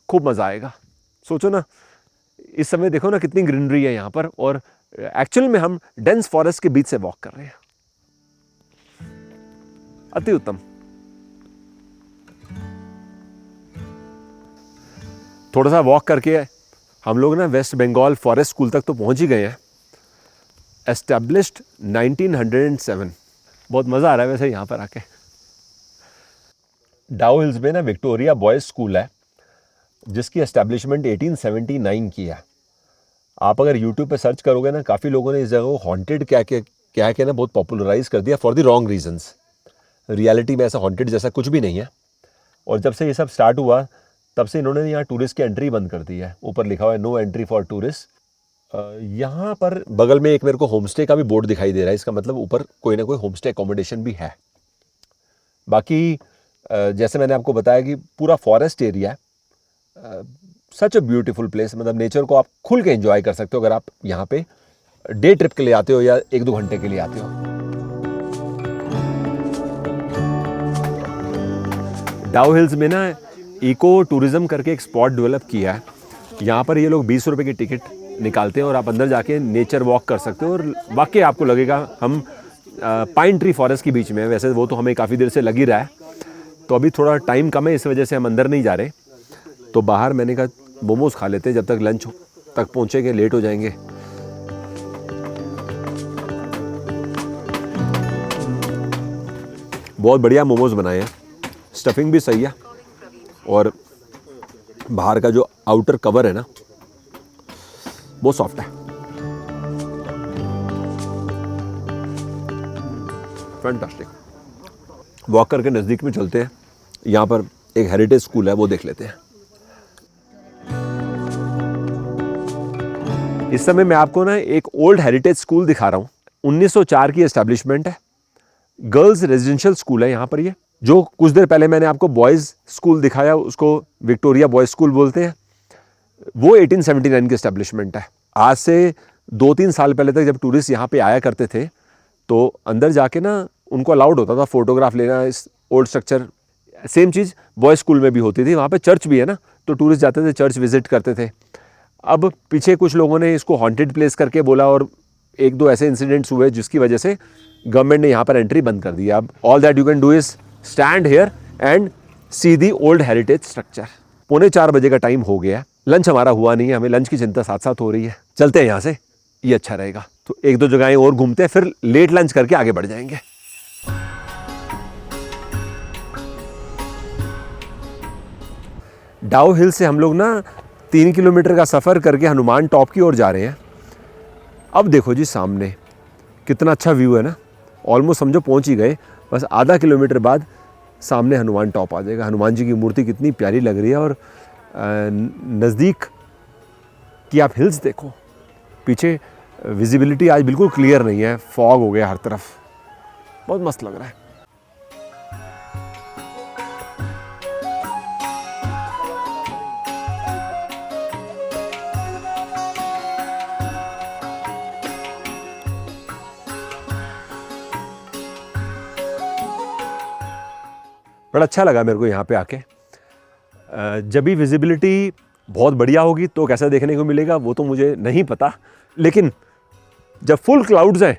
खूब मज़ा आएगा। सोचो ना, इस समय देखो ना कितनी ग्रीनरी है यहाँ पर, और एक्चुअल में हम डेंस फॉरेस्ट के बीच से वॉक कर रहे हैं। अति उत्तम। थोड़ा सा वॉक करके हम लोग ना वेस्ट बंगाल फॉरेस्ट स्कूल तक तो पहुंच ही गए हैं। एस्टेब्लिश्ड 1907। बहुत मज़ा आ रहा है वैसे यहाँ पर आके। डाउ हिल्स में ना विक्टोरिया बॉयज़ स्कूल है, जिसकी एस्टेब्लिशमेंट 1879 की है। आप अगर यूट्यूब पे सर्च करोगे ना, काफ़ी लोगों ने इस जगह को हॉन्टेड क्या ना बहुत पॉपुलराइज कर दिया for the wrong reasons. Reality में ऐसा हॉन्टेड जैसा कुछ भी नहीं है। और जब से ये सब स्टार्ट हुआ तब से इन्होंने यहाँ टूरिस्ट की एंट्री बंद कर दी है। ऊपर लिखा हुआ है नो एंट्री फॉर टूरिस्ट। यहाँ पर बगल में एक मेरे को होम स्टे का भी बोर्ड दिखाई दे रहा है, इसका मतलब ऊपर कोई ना कोई होम स्टे अकोमोडेशन भी है। बाकी जैसे मैंने आपको बताया कि पूरा फॉरेस्ट एरिया है, सच अ ब्यूटीफुल प्लेस। मतलब नेचर को आप खुल के एंजॉय कर सकते हो अगर आप यहाँ पे डे ट्रिप के लिए आते हो या 1-2 घंटे के लिए आते हो। डाउ हिल्स में ना इको टूरिज़्म करके एक स्पॉट डेवलप किया है। यहाँ पर ये लोग 20 रुपये की टिकट निकालते हैं और आप अंदर जाके नेचर वॉक कर सकते हो और वाकई आपको लगेगा हम पाइन ट्री फॉरेस्ट के बीच में है। वैसे वो तो हमें काफ़ी देर से लग ही रहा है, तो अभी थोड़ा टाइम कम है, इस वजह से हम अंदर नहीं जा रहे। तो बाहर मैंने कहा मोमोज़ खा लेते हैं जब तक लंच तक पहुँचेंगे, लेट हो जाएंगे। बहुत बढ़िया मोमोज़ बनाए हैं, स्टफिंग भी सही है और बाहर का जो आउटर कवर है ना वो सॉफ्ट है। फैंटास्टिक। वॉक करके नज़दीक में चलते हैं, यहाँ पर एक हेरिटेज स्कूल है वो देख लेते हैं। इस समय मैं आपको ना एक ओल्ड हेरिटेज स्कूल दिखा रहा हूँ। 1904 की एस्टैब्लिशमेंट है, गर्ल्स रेजिडेंशियल स्कूल है यहाँ पर। ये जो कुछ देर पहले मैंने आपको बॉयज़ स्कूल दिखाया उसको विक्टोरिया बॉयज़ स्कूल बोलते हैं, वो 1879 की एस्टैब्लिशमेंट है। आज से 2-3 साल पहले तक जब टूरिस्ट यहाँ पे आया करते थे तो अंदर जाके ना उनको अलाउड होता था फ़ोटोग्राफ लेना इस ओल्ड स्ट्रक्चर। सेम चीज़ बॉयज़ स्कूल में भी होती थी। वहाँ पे चर्च भी है ना, तो टूरिस्ट जाते थे, चर्च विजिट करते थे। अब पीछे कुछ लोगों ने इसको हॉन्टेड प्लेस करके बोला और 1-2 ऐसे इंसिडेंट्स हुए जिसकी वजह से गवर्नमेंट ने यहाँ पर एंट्री बंद कर दी। अब all that you can do is stand here and see the old heritage structure. 3:45 बजे का टाइम हो गया, लंच हमारा हुआ नहीं है, हमें लंच की चिंता साथ साथ हो रही है। चलते हैं यहाँ से, ये अच्छा रहेगा। तो 1-2 जगहें और घूमते हैं, फिर लेट लंच करके आगे बढ़ जाएंगे। डाउ हिल से हम लोग ना 3 किलोमीटर का सफ़र करके हनुमान टॉप की ओर जा रहे हैं। अब देखो जी सामने कितना अच्छा व्यू है ना, ऑलमोस्ट समझो पहुंच ही गए। बस आधा किलोमीटर बाद सामने हनुमान टॉप आ जाएगा। हनुमान जी की मूर्ति कितनी प्यारी लग रही है और नज़दीक की आप हिल्स देखो, पीछे विजिबिलिटी आज बिल्कुल क्लियर नहीं है, फॉग हो गया हर तरफ, बहुत मस्त लग रहा है। बड़ा अच्छा लगा मेरे को यहाँ पे आके। जब भी विजिबिलिटी बहुत बढ़िया होगी तो कैसा देखने को मिलेगा वो तो मुझे नहीं पता, लेकिन जब फुल क्लाउड्स हैं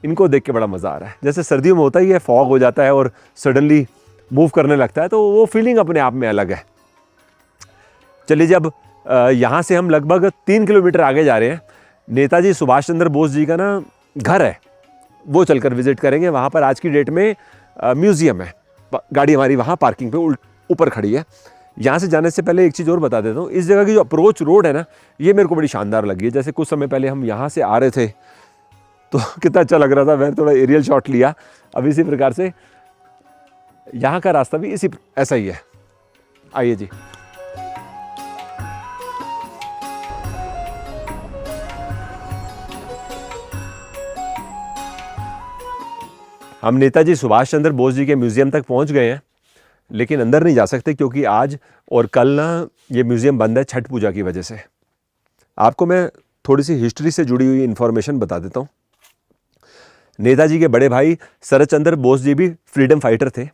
इनको देख के बड़ा मज़ा आ रहा है। जैसे सर्दियों में होता ही है, फॉग हो जाता है और सडनली मूव करने लगता है, तो वो फीलिंग अपने आप में अलग है। चलिए, जब यहाँ से हम लगभग 3 किलोमीटर आगे जा रहे हैं, नेताजी सुभाष चंद्र बोस जी का ना घर है, वो चलकर विजिट करेंगे। वहाँ पर आज की डेट में म्यूज़ियम है, गाड़ी हमारी वहाँ पार्किंग पे ऊपर खड़ी है। यहाँ से जाने से पहले एक चीज़ और बता देता हूँ, इस जगह की जो अप्रोच रोड है ना, ये मेरे को बड़ी शानदार लगी है। जैसे कुछ समय पहले हम यहाँ से आ रहे थे तो कितना अच्छा लग रहा था, मैंने थोड़ा एरियल शॉट लिया। अब इसी प्रकार से यहाँ का रास्ता भी ऐसा ही है। आइए जी। हम नेताजी सुभाष चंद्र बोस जी के म्यूज़ियम तक पहुंच गए हैं, लेकिन अंदर नहीं जा सकते क्योंकि आज और कल ना ये म्यूज़ियम बंद है छठ पूजा की वजह से। आपको मैं थोड़ी सी हिस्ट्री से जुड़ी हुई इन्फॉर्मेशन बता देता हूँ। नेताजी के बड़े भाई शरद चंद्र बोस जी भी फ्रीडम फाइटर थे।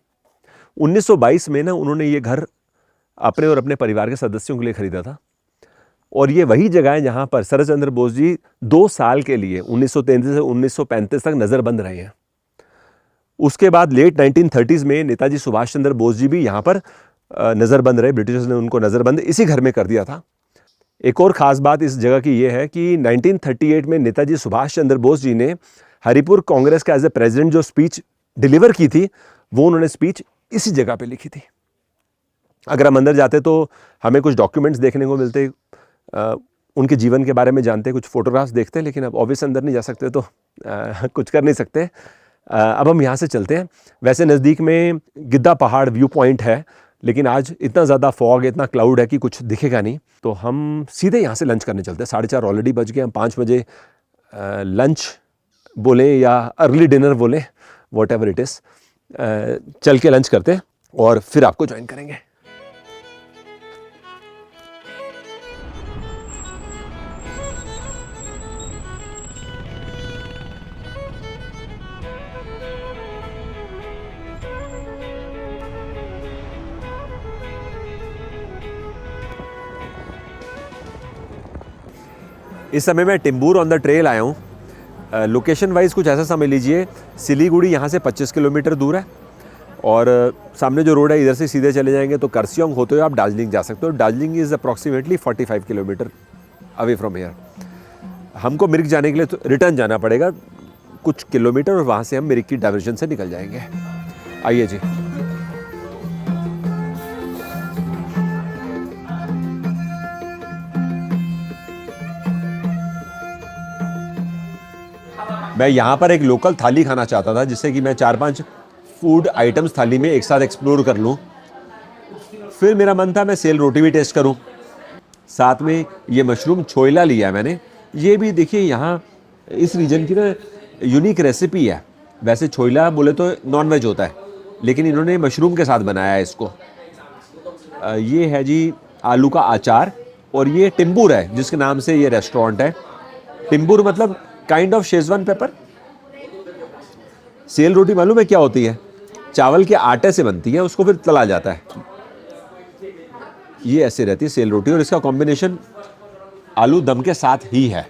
1922 में ना उन्होंने ये घर अपने और अपने परिवार के सदस्यों के लिए खरीदा था, और ये वही जगह है जहाँ पर शरद चंद्र बोस जी 2 साल के लिए 1933 से 1935 तक नज़रबंद रहे हैं। उसके बाद लेट 1930s में नेताजी सुभाष चंद्र बोस जी भी यहाँ पर नज़रबंद रहे। ब्रिटिशर्स ने उनको नज़रबंद इसी घर में कर दिया था। एक और ख़ास बात इस जगह की ये है कि 1938 में नेताजी सुभाष चंद्र बोस जी ने हरिपुर कांग्रेस का एज ए प्रेसिडेंट जो स्पीच डिलीवर की थी, वो उन्होंने स्पीच इसी जगह पे लिखी थी। अगर हम अंदर जाते तो हमें कुछ डॉक्यूमेंट्स देखने को मिलते, उनके जीवन के बारे में जानते, कुछ फोटोग्राफ्स देखते, लेकिन अब ऑब्वियस अंदर नहीं जा सकते तो कुछ कर नहीं सकते। अब हम यहाँ से चलते हैं। वैसे नज़दीक में गिद्दा पहाड़ व्यू पॉइंट है, लेकिन आज इतना ज़्यादा फॉग, इतना क्लाउड है कि कुछ दिखेगा नहीं, तो हम सीधे यहाँ से लंच करने चलते हैं। 4:30 ऑलरेडी बज गए। हम 5 बजे लंच बोलें या अर्ली डिनर बोलें, वॉट एवर इट इज़, चल के लंच करते हैं और फिर आपको ज्वाइन करेंगे। इस समय मैं टिम्बूर ऑन द ट्रेल आया हूँ। लोकेशन वाइज कुछ ऐसा समझ लीजिए, सिलीगुड़ी यहाँ से 25 किलोमीटर दूर है और सामने जो रोड है इधर से सीधे चले जाएंगे तो करसियोंग होते हुए आप दार्जिलिंग जा सकते हो। Darjeeling is approximately 45 kilometre away from here. हमको मिरिक जाने के लिए तो रिटर्न जाना पड़ेगा कुछ किलोमीटर और वहाँ से हम मिरिक की डायवर्जन से निकल जाएंगे। आइए जी। मैं यहाँ पर एक लोकल थाली खाना चाहता था जिससे कि मैं 4-5 फूड आइटम्स थाली में एक साथ एक्सप्लोर कर लूँ। फिर मेरा मन था मैं सेल रोटी भी टेस्ट करूँ। साथ में ये मशरूम छोइला लिया है मैंने। ये भी देखिए यहाँ इस रीजन की ना यूनिक रेसिपी है। वैसे छोइला बोले तो नॉन वेज होता है, लेकिन इन्होंने मशरूम के साथ बनाया है इसको। ये है जी आलू का अचार और ये टिम्बूर है जिसके नाम से ये रेस्टोरेंट है। टिम्बूर मतलब kind of Schezwan pepper. Sel roti मालूम है क्या होती है? चावल के आटे से बनती है, उसको फिर तला जाता है। ये ऐसे रहती है सेल रोटी और इसका कॉम्बिनेशन आलू दम के साथ ही है।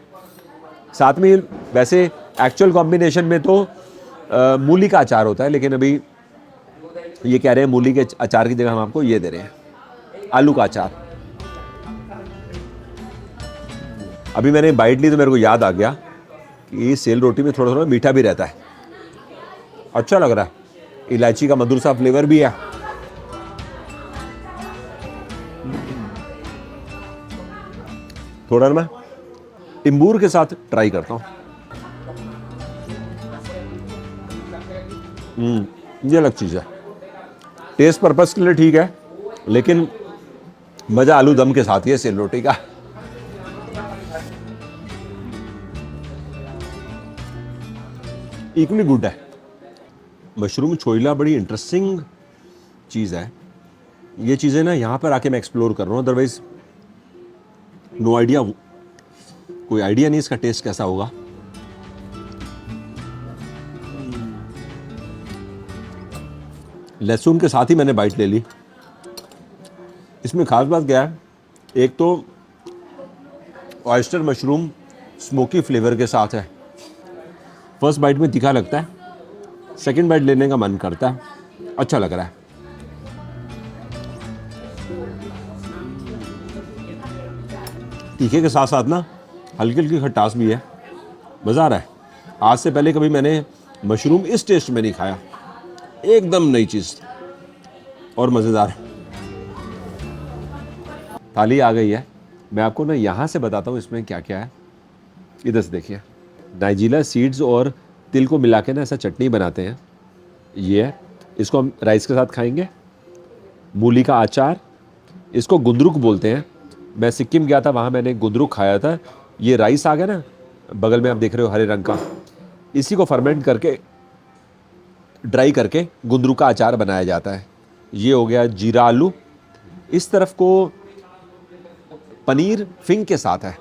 साथ में वैसे एक्चुअल कॉम्बिनेशन में तो मूली का अचार होता है, लेकिन अभी ये कह रहे हैं मूली के अचार की जगह हम आपको ये दे रहे हैं, आलू का अचार। अभी मैंने बाइट ली तो मेरे को याद आ गया कि सेल रोटी में थोड़ा थोड़ा मीठा भी रहता है। अच्छा लग रहा है, इलायची का मधुर सा फ्लेवर भी है। थोड़ा मैं टिम्बूर के साथ ट्राई करता हूँ। ये अलग चीज़ है। टेस्ट पर्पस के लिए ठीक है, लेकिन मज़ा आलू दम के साथ ही है सेल रोटी का। इक्वली गुड है। मशरूम छोइला बड़ी इंटरेस्टिंग चीज़ है। ये चीज़ें ना यहाँ पर आके मैं एक्सप्लोर कर रहा हूँ, अदरवाइज नो आइडिया, कोई आइडिया नहीं इसका टेस्ट कैसा होगा। लहसुन के साथ ही मैंने बाइट ले ली। इसमें खास बात क्या है, एक तो ऑयस्टर मशरूम स्मोकी फ्लेवर के साथ है। फर्स्ट बाइट में तीखा लगता है, सेकंड बाइट लेने का मन करता है, अच्छा लग रहा है। तीखे के साथ साथ ना हल्की हल्की खटास भी है, मज़ा आ रहा है। आज से पहले कभी मैंने मशरूम इस टेस्ट में नहीं खाया, एकदम नई चीज़ और मज़ेदार। थाली आ गई है, मैं आपको ना यहाँ से बताता हूँ इसमें क्या क्या है। इधर से देखिए, नाइजीला सीड्स और तिल को मिला के ना ऐसा चटनी बनाते हैं। ये है, इसको हम राइस के साथ खाएंगे। मूली का अचार, इसको गुंदरुक बोलते हैं। मैं सिक्किम गया था, वहाँ मैंने गुंदरुक खाया था। ये राइस आ गया ना बगल में, आप देख रहे हो हरे रंग का, इसी को फर्मेंट करके ड्राई करके गुंदरुक का अचार बनाया जाता है। ये हो गया जीरा आलू। इस तरफ को पनीर फिंग के साथ है।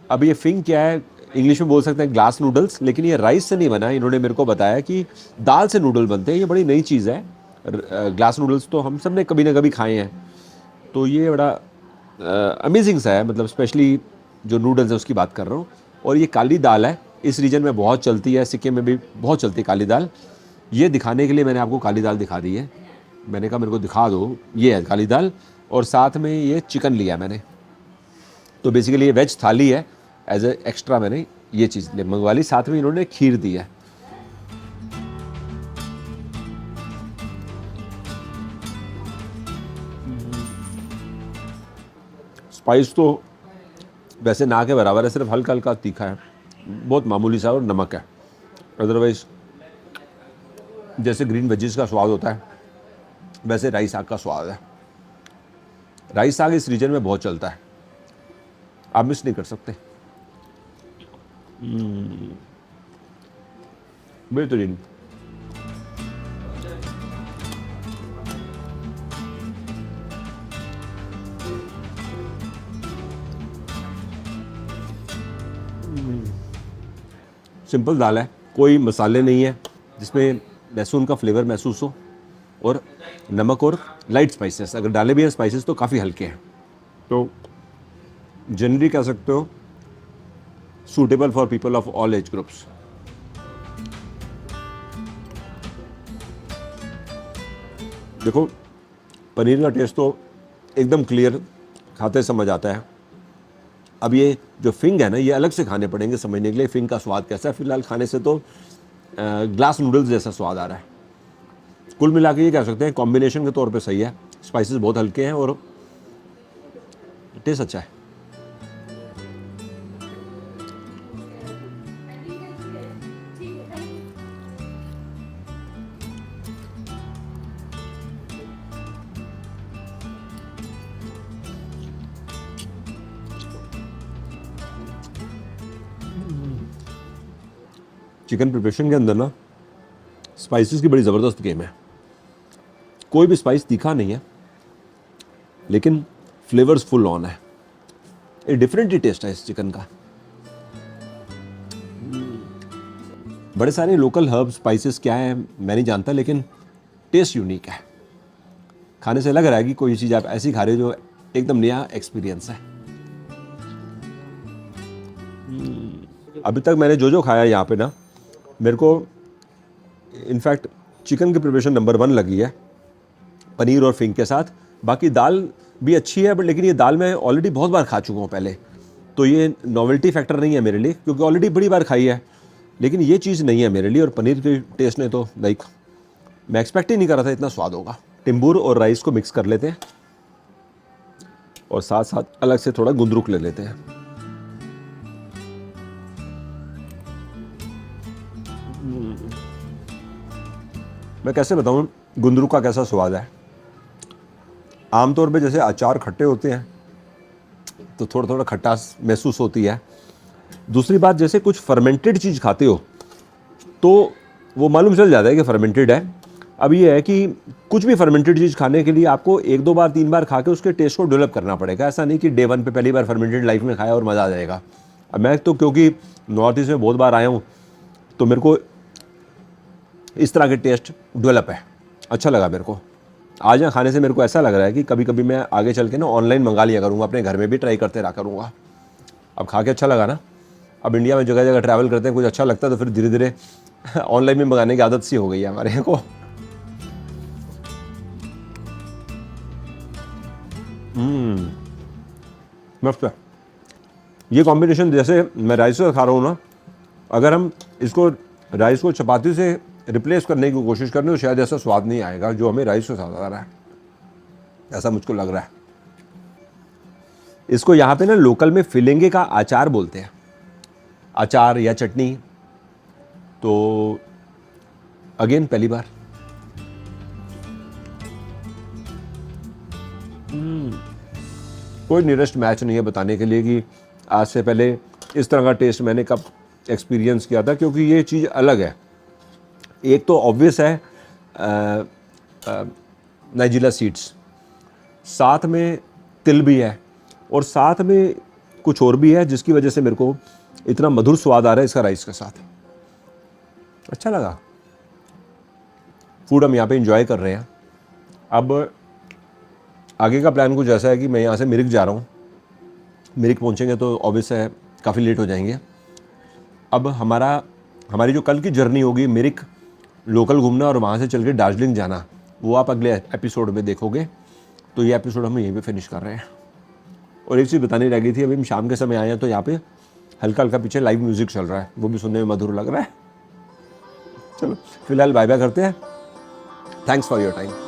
अब ये फिंग क्या है, इंग्लिश में बोल सकते हैं ग्लास नूडल्स, लेकिन ये राइस से नहीं बना है। इन्होंने मेरे को बताया कि दाल से नूडल बनते हैं। ये बड़ी नई चीज़ है। ग्लास नूडल्स तो हम सब ने कभी ना कभी खाए हैं, तो ये बड़ा अमेजिंग सा है। मतलब स्पेशली जो नूडल्स है उसकी बात कर रहा हूँ। और ये काली दाल है, इस रीजन में बहुत चलती है, सिक्किम में भी बहुत चलती है काली दाल। ये दिखाने के लिए मैंने आपको काली दाल दिखा दी है। मैंने कहा मेरे को दिखा दो, ये है काली दाल, और साथ में ये चिकन लिया मैंने। तो बेसिकली ये वेज थाली है। एज ए एक्स्ट्रा मैंने ये चीज़ मंगवा ली। साथ में इन्होंने खीर दी है। स्पाइस तो वैसे ना के बराबर है, सिर्फ हल्का हल्का तीखा है, बहुत मामूली सा, और नमक है। अदरवाइज जैसे ग्रीन वेजिस का स्वाद होता है, वैसे राई साग का स्वाद है। राई साग इस रीजन में बहुत चलता है, आप मिस नहीं कर सकते। बेहतरीन। सिंपल दाल है, कोई मसाले नहीं है, जिसमें लहसुन का फ्लेवर महसूस हो, और नमक और लाइट स्पाइसेस अगर डाले भी हैं स्पाइसेस तो काफ़ी हल्के हैं। तो जनरली कह सकते हो suitable for people of all age groups. देखो पनीर का टेस्ट तो एकदम क्लियर खाते समझ आता है। अब ये जो फिंग है ना, ये अलग से खाने पड़ेंगे समझने के लिए फिंग का स्वाद कैसा है। फिलहाल खाने से तो ग्लास नूडल्स जैसा स्वाद आ रहा है। कुल मिला के ये कह सकते हैं कॉम्बिनेशन के तौर पे सही है। स्पाइसेस बहुत हल्के हैं और टेस्ट अच्छा है। चिकन प्रिपरेशन के अंदर ना स्पाइसेस की बड़ी ज़बरदस्त गेम है। कोई भी स्पाइस तीखा नहीं है, लेकिन फ्लेवर्स फुल ऑन है। एक डिफरेंट ही टेस्ट है इस चिकन का। बड़े सारे लोकल हर्ब स्पाइसेस क्या है मैं नहीं जानता, लेकिन टेस्ट यूनिक है। खाने से लग रहा है कि कोई चीज़ आप ऐसी खा रहे हो जो एकदम नया एक्सपीरियंस है। अभी तक मैंने जो खाया यहाँ पे ना, मेरे को इनफैक्ट चिकन की प्रिपरेशन नंबर 1 लगी है पनीर और फिंग के साथ। बाकी दाल भी अच्छी है, बट लेकिन ये दाल मैं ऑलरेडी बहुत बार खा चुका हूँ पहले, तो ये नॉवेल्टी फैक्टर नहीं है मेरे लिए, क्योंकि ऑलरेडी बड़ी बार खाई है। लेकिन ये चीज़ नहीं है मेरे लिए। और पनीर के टेस्ट ने तो लाइक मैं एक्सपेक्ट ही नहीं कर रहा था इतना स्वाद होगा। टिम्बूर और राइस को मिक्स कर लेते हैं और साथ साथ अलग से थोड़ा गुंदरुक ले लेते हैं। मैं कैसे बताऊं गुंदरुक का कैसा स्वाद है। आमतौर पे जैसे अचार खट्टे होते हैं तो थोड़ा थोड़ा खट्टास महसूस होती है। दूसरी बात, जैसे कुछ फर्मेंटेड चीज़ खाते हो तो वो मालूम चल जाता है कि फर्मेंटेड है। अब ये है कि कुछ भी फर्मेंटेड चीज़ खाने के लिए आपको 1-2 बार 3 बार खा के उसके टेस्ट को डेवलप करना पड़ेगा। ऐसा नहीं कि डे 1 पे पहली बार फर्मेंटेड लाइफ में खाया और मज़ा आ जाएगा। अब मैं तो क्योंकि नॉर्थ ईस्ट में बहुत बार आया हूँ तो मेरे को इस तरह के टेस्ट डेवलप है। अच्छा लगा मेरे को। आज यहाँ खाने से मेरे को ऐसा लग रहा है कि कभी कभी मैं आगे चल के ना ऑनलाइन मंगा लिया करूँगा, अपने घर में भी ट्राई करते रहा करूँगा। अब खा के अच्छा लगा ना। अब इंडिया में जगह जगह ट्रैवल करते हैं, कुछ अच्छा लगता है तो फिर धीरे धीरे ऑनलाइन में मंगाने की आदत सी हो गई है हमारे को। मस्त है ये कॉम्बिनेशन। जैसे मैं राइस से खा रहा हूँ ना, अगर हम इसको राइस को चपाती से रिप्लेस करने की कोशिश करें तो शायद ऐसा स्वाद नहीं आएगा जो हमें राइस के साथ आ रहा है, ऐसा मुझको लग रहा है। इसको यहाँ पे ना लोकल में फिलेंगे का अचार बोलते हैं, अचार या चटनी। तो अगेन पहली बार कोई नियरेस्ट मैच नहीं है बताने के लिए कि आज से पहले इस तरह का टेस्ट मैंने कब एक्सपीरियंस किया था, क्योंकि ये चीज़ अलग है। एक तो ऑब्वियस है नाइजीरिया सीड्स, साथ में तिल भी है और साथ में कुछ और भी है जिसकी वजह से मेरे को इतना मधुर स्वाद आ रहा है इसका राइस के साथ। अच्छा लगा। फूड हम यहाँ पे एंजॉय कर रहे हैं। अब आगे का प्लान कुछ ऐसा है कि मैं यहाँ से मिरिक जा रहा हूँ। मिरिक पहुँचेंगे तो ऑब्वियस है काफ़ी लेट हो जाएंगे। अब हमारी जो कल की जर्नी होगी मिरिक लोकल घूमना और वहाँ से चल के दार्जिलिंग जाना, वो आप अगले एपिसोड में देखोगे। तो ये एपिसोड हम यहीं पे फिनिश कर रहे हैं। और एक चीज़ बतानी रह गई थी, अभी हम शाम के समय आए हैं तो यहाँ पे हल्का हल्का पीछे लाइव म्यूज़िक चल रहा है, वो भी सुनने में मधुर लग रहा है। चलो फिलहाल बाय बाय करते हैं। Thanks for your time.